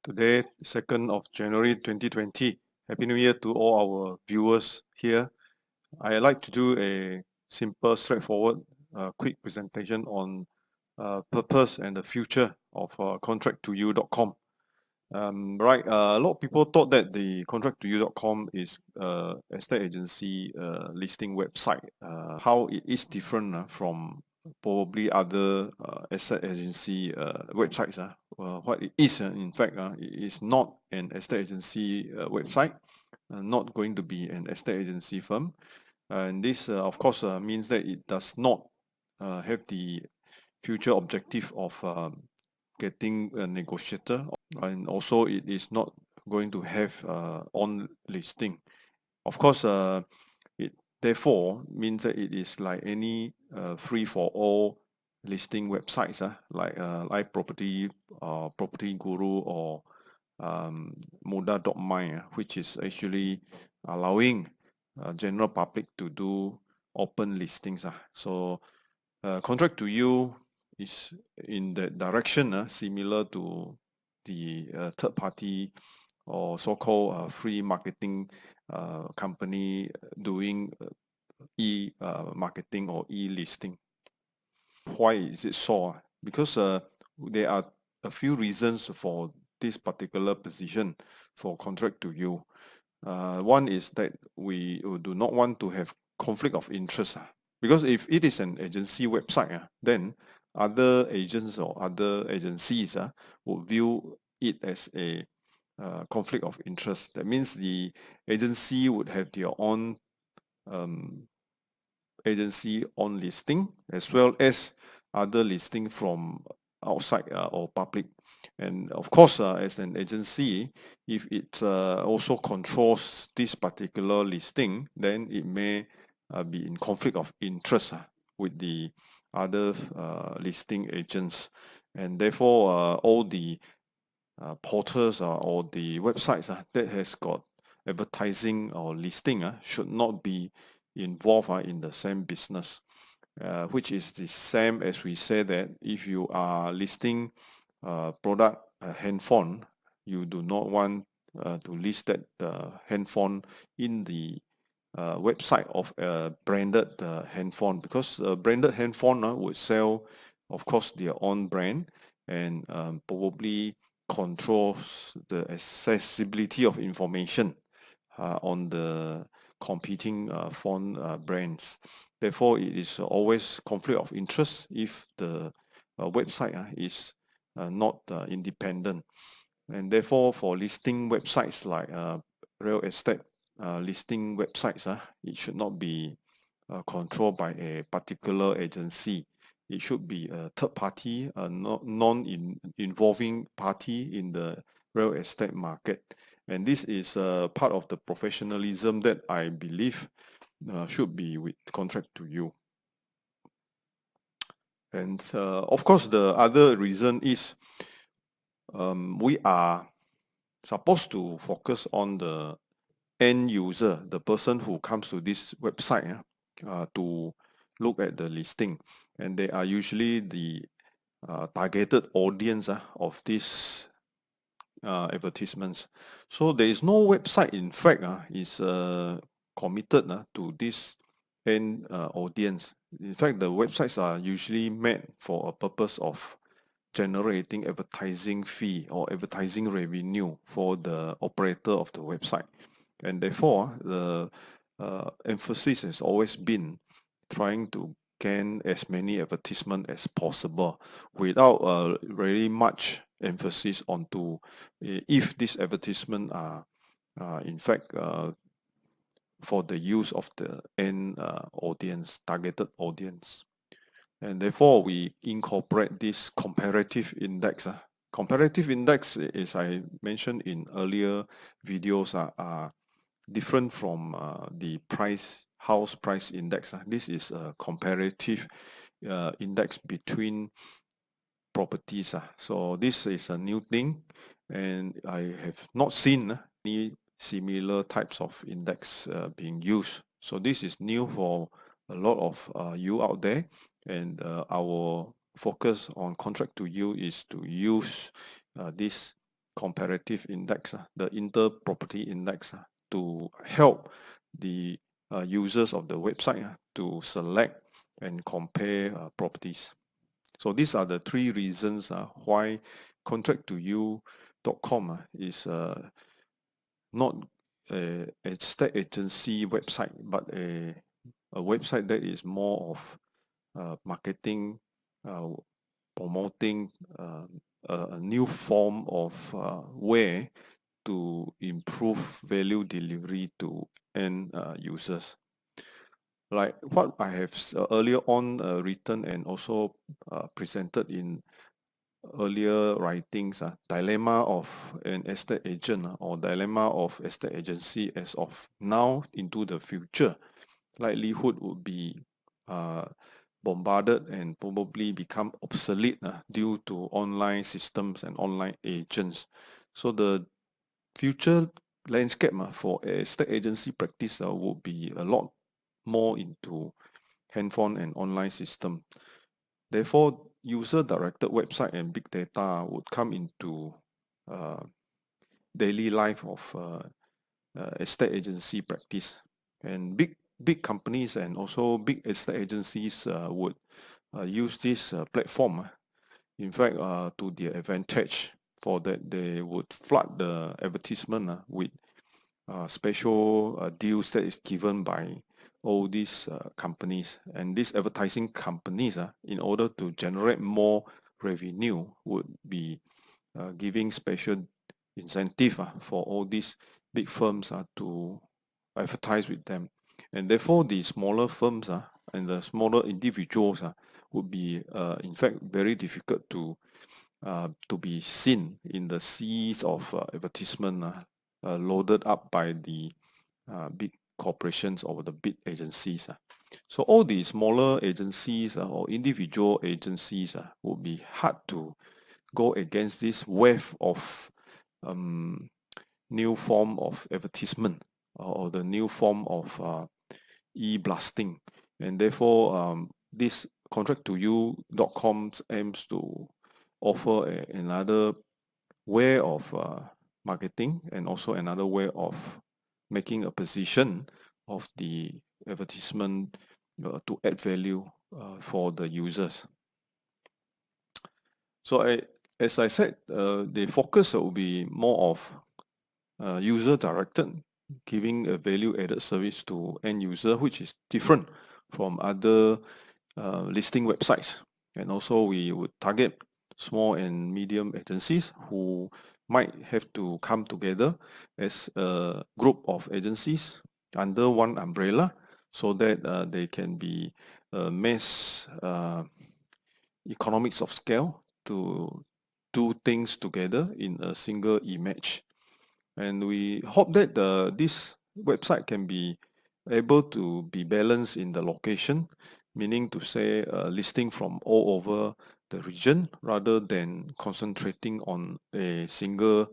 Today, 2nd of January 2020. Happy New Year to all our viewers here. I like to do a simple, straightforward, quick presentation on purpose and the future of Contract2U.com. A lot of people thought that the Contract2U.com is estate agency listing website. How it is different from probably other estate agency websites. What it is, in fact, it is not an estate agency website, not going to be an estate agency firm. And this, of course, means that it does not have the future objective of getting a negotiator, and also it is not going to have on listing. Of course, it therefore means that it is like any free for all listing websites, like Property, Property Guru, or Muda.my, which is actually allowing general public to do open listings. So Contract2U is in that direction, similar to the third party or so-called free marketing company doing e-marketing or e-listing. Why is it so? Because there are a few reasons for this particular position for Contract2U. One is that we do not want to have conflict of interest. Because if it is an agency website, then other agents or other agencies would view it as a conflict of interest. That means the agency would have their own agency on listing, as well as other listing from outside or public. And of course, as an agency, if it also controls this particular listing, then it may be in conflict of interest with the other listing agents. And therefore, all the portals or the websites that has got advertising or listing should not be involved in the same business, which is the same as we say that if you are listing product handphone, you do not want to list that handphone in the website of a branded handphone, because a branded handphone would sell, of course, their own brand, and probably controls the accessibility of information on the competing phone brands. Therefore, it is always conflict of interest if the website is not independent. And therefore, for listing websites like real estate listing websites, it should not be controlled by a particular agency. It should be a third party, a non-involving party in the real estate market. And this is part of the professionalism that I believe should be with Contract2U. And of course, the other reason is we are supposed to focus on the end user, the person who comes to this website to look at the listing. And they are usually the targeted audience of these advertisements. So there is no website, in fact, is committed to this end audience. In fact, the websites are usually meant for a purpose of generating advertising fee or advertising revenue for the operator of the website. And therefore, the emphasis has always been trying to gain as many advertisement as possible without really much emphasis onto if this advertisement are in fact for the use of the end audience, targeted audience. And therefore, we incorporate this comparative index. Comparative index, as I mentioned in earlier videos, are different from the house price index. This is a comparative index between properties. So this is a new thing, and I have not seen any similar types of index being used. So this is new for a lot of you out there, and our focus on Contract2U is to use this comparative index, the inter-property index, to help the users of the website to select and compare properties. So these are the three reasons why Contract2U.com is not a estate agency website, but a website that is more of marketing, promoting a new form of way to improve value delivery to end users. Like what I have earlier on written and also presented in earlier writings, dilemma of an estate agent or dilemma of estate agency as of now into the future, likelihood would be bombarded and probably become obsolete due to online systems and online agents. So the future landscape for estate agency practice would be a lot more into handphone and online system. Therefore, user-directed website and big data would come into uh, daily life of estate agency practice. And big companies and also big estate agencies would use this platform, in fact, to their advantage. For that, they would flood the advertisement with special deals that is given by all these companies. And these advertising companies, in order to generate more revenue, would be giving special incentive for all these big firms to advertise with them. And therefore, the smaller firms and the smaller individuals would be, in fact, very difficult to be seen in the seas of advertisement loaded up by the big corporations or the big agencies. So all the smaller agencies or individual agencies would be hard to go against this wave of new form of advertisement or the new form of e-blasting. And therefore, this Contract2U.com aims to offer another way of marketing and also another way of making a position of the advertisement to add value for the users. So as I said, the focus will be more of user-directed, giving a value-added service to end user, which is different from other listing websites. And also we would target small and medium agencies who might have to come together as a group of agencies under one umbrella so that they can be mass economics of scale to do things together in a single image. And we hope that this website can be able to be balanced in the location, meaning to say listing from all over the region rather than concentrating on a single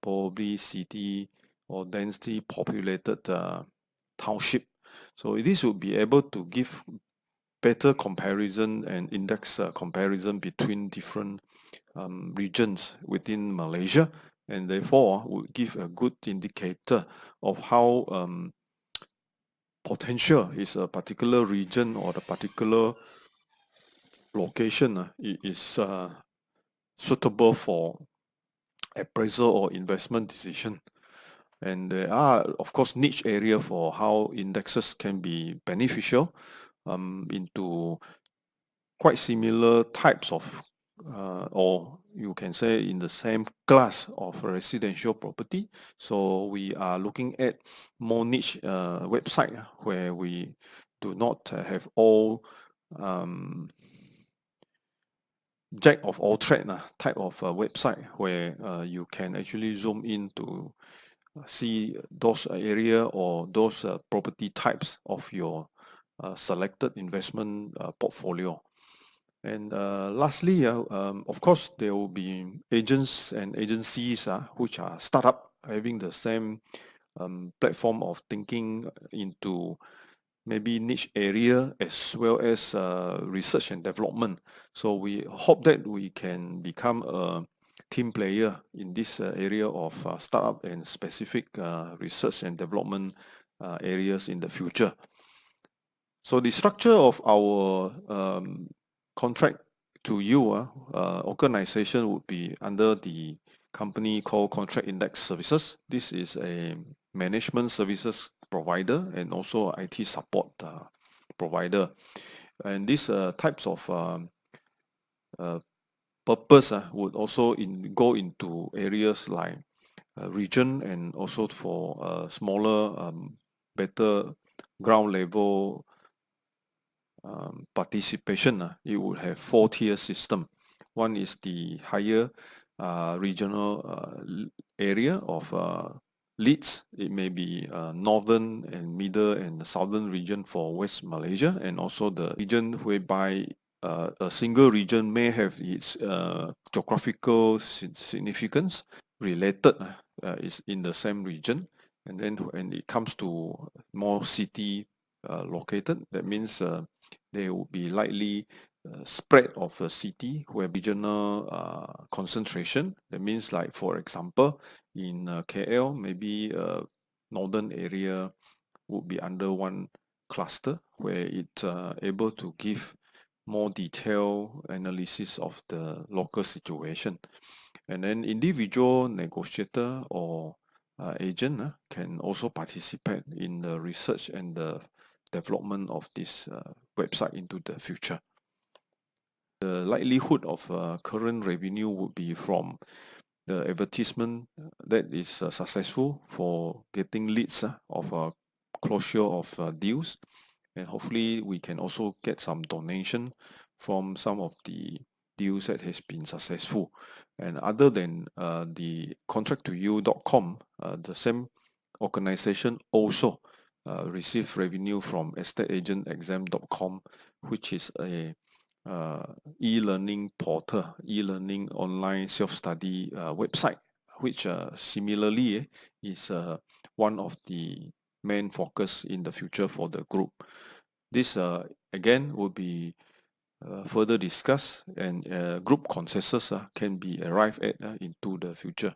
probably city or densely populated township. So this will be able to give better comparison and index comparison between different regions within Malaysia, and therefore would give a good indicator of how potential is a particular region or the particular location is suitable for appraisal or investment decision. And there are, of course, niche area for how indexes can be beneficial into quite similar types of or you can say in the same class of residential property. So we are looking at more niche website where we do not have all jack of all trade type of website where you can actually zoom in to see those area or those property types of your selected investment portfolio. And lastly, of course, there will be agents and agencies which are startup having the same platform of thinking into maybe niche area as well as research and development. So we hope that we can become a team player in this area of startup and specific research and development areas in the future. So the structure of our Contract2U organization would be under the company called Contract Index Services. This is a management services provider and also IT support provider. And these types of purpose would also go into areas like region and also for smaller, better ground level participation. It would have 4-tier system. One is the higher regional area of leads. It may be northern and middle and southern region for West Malaysia, and also the region whereby a single region may have its geographical significance related is in the same region. And then when it comes to more city located, that means there will be likely spread of a city where regional concentration. That means, like for example, in KL, maybe northern area would be under one cluster where it's able to give more detailed analysis of the local situation. And then individual negotiator or agent can also participate in the research and the development of this website into the future. The likelihood of current revenue would be from the advertisement that is successful for getting leads of closure of deals, and hopefully we can also get some donation from some of the deals that has been successful. And other than the contract2u.com, the same organization also receive revenue from estateagentexam.com, which is a e-learning portal, e-learning online self-study website, which similarly is one of the main focus in the future for the group. This again will be further discussed, and group consensus can be arrived at into the future.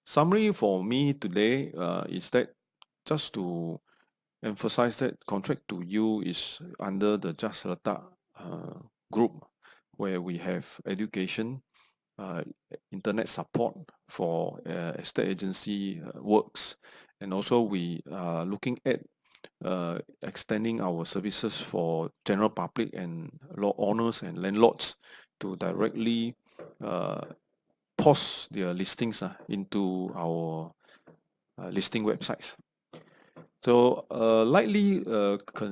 Summary for me today is that just to emphasize that Contract2U is under the Just Letak group, where we have education, internet support for estate agency works, and also we are looking at extending our services for general public and law owners and landlords to directly post their listings into our listing websites. So likely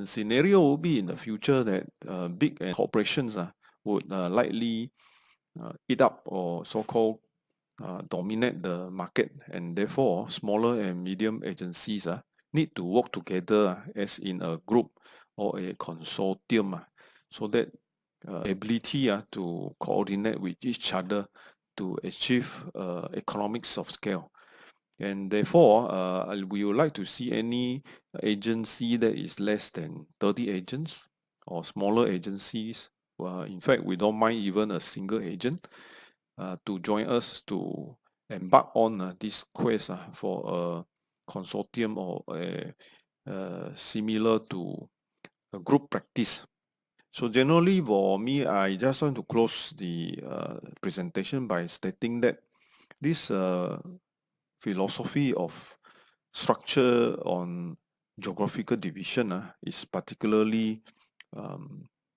scenario will be in the future that big corporations would likely eat up or so-called dominate the market, and therefore smaller and medium agencies need to work together as in a group or a consortium, so that ability to coordinate with each other to achieve economics of scale. And therefore, we would like to see any agency that is less than 30 agents or smaller agencies. In fact, we don't mind even a single agent to join us to embark on this quest for a consortium or a similar to a group practice. So generally for me, I just want to close the presentation by stating that this philosophy of structure on geographical division is particularly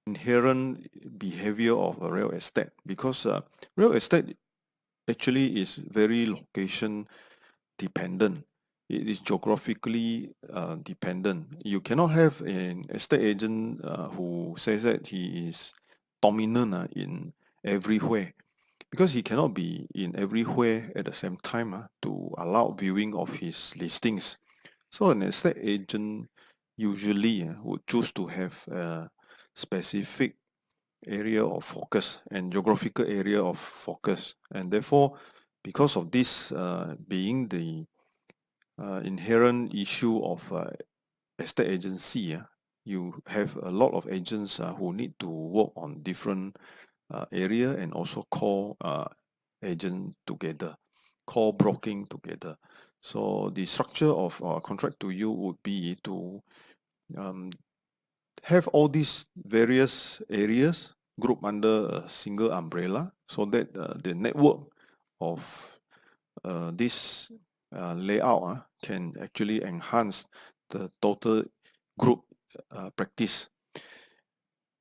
inherent behavior of a real estate, because real estate actually is very location dependent. It is geographically dependent. You cannot have an estate agent who says that he is dominant in everywhere, because he cannot be in everywhere at the same time to allow viewing of his listings. So an estate agent usually would choose to have a specific area of focus and geographical area of focus, and therefore because of this being the inherent issue of estate agency, you have a lot of agents who need to work on different area and also call agent together, co-broking together. So the structure of Contract2U would be to um, have all these various areas grouped under a single umbrella so that the network of this layout can actually enhance the total group practice.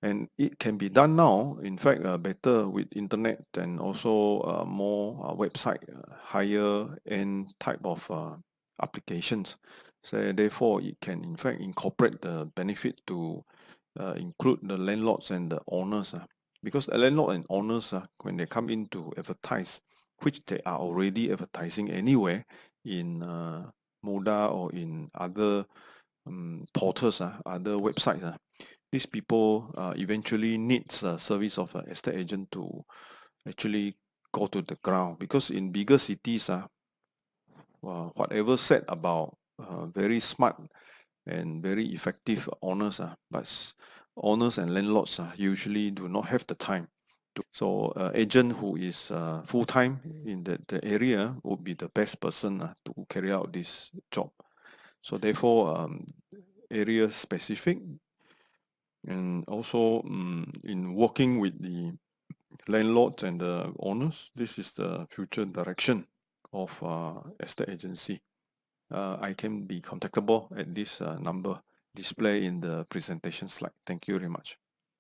And it can be done now, in fact, better with internet and also more website, higher end type of applications. So therefore, it can in fact incorporate the benefit to include the landlords and the owners. Because the landlord and owners, when they come in to advertise, which they are already advertising anywhere in Moda or in other portals, other websites, these people eventually needs a service of an estate agent to actually go to the ground. Because in bigger cities, whatever said about very smart and very effective owners, but owners and landlords usually do not have the time. So agent who is full-time in the area would be the best person to carry out this job. So therefore, area specific, and also in working with the landlords and the owners, this is the future direction of estate agency. I can be contactable at this number displayed in the presentation slide. Thank you very much.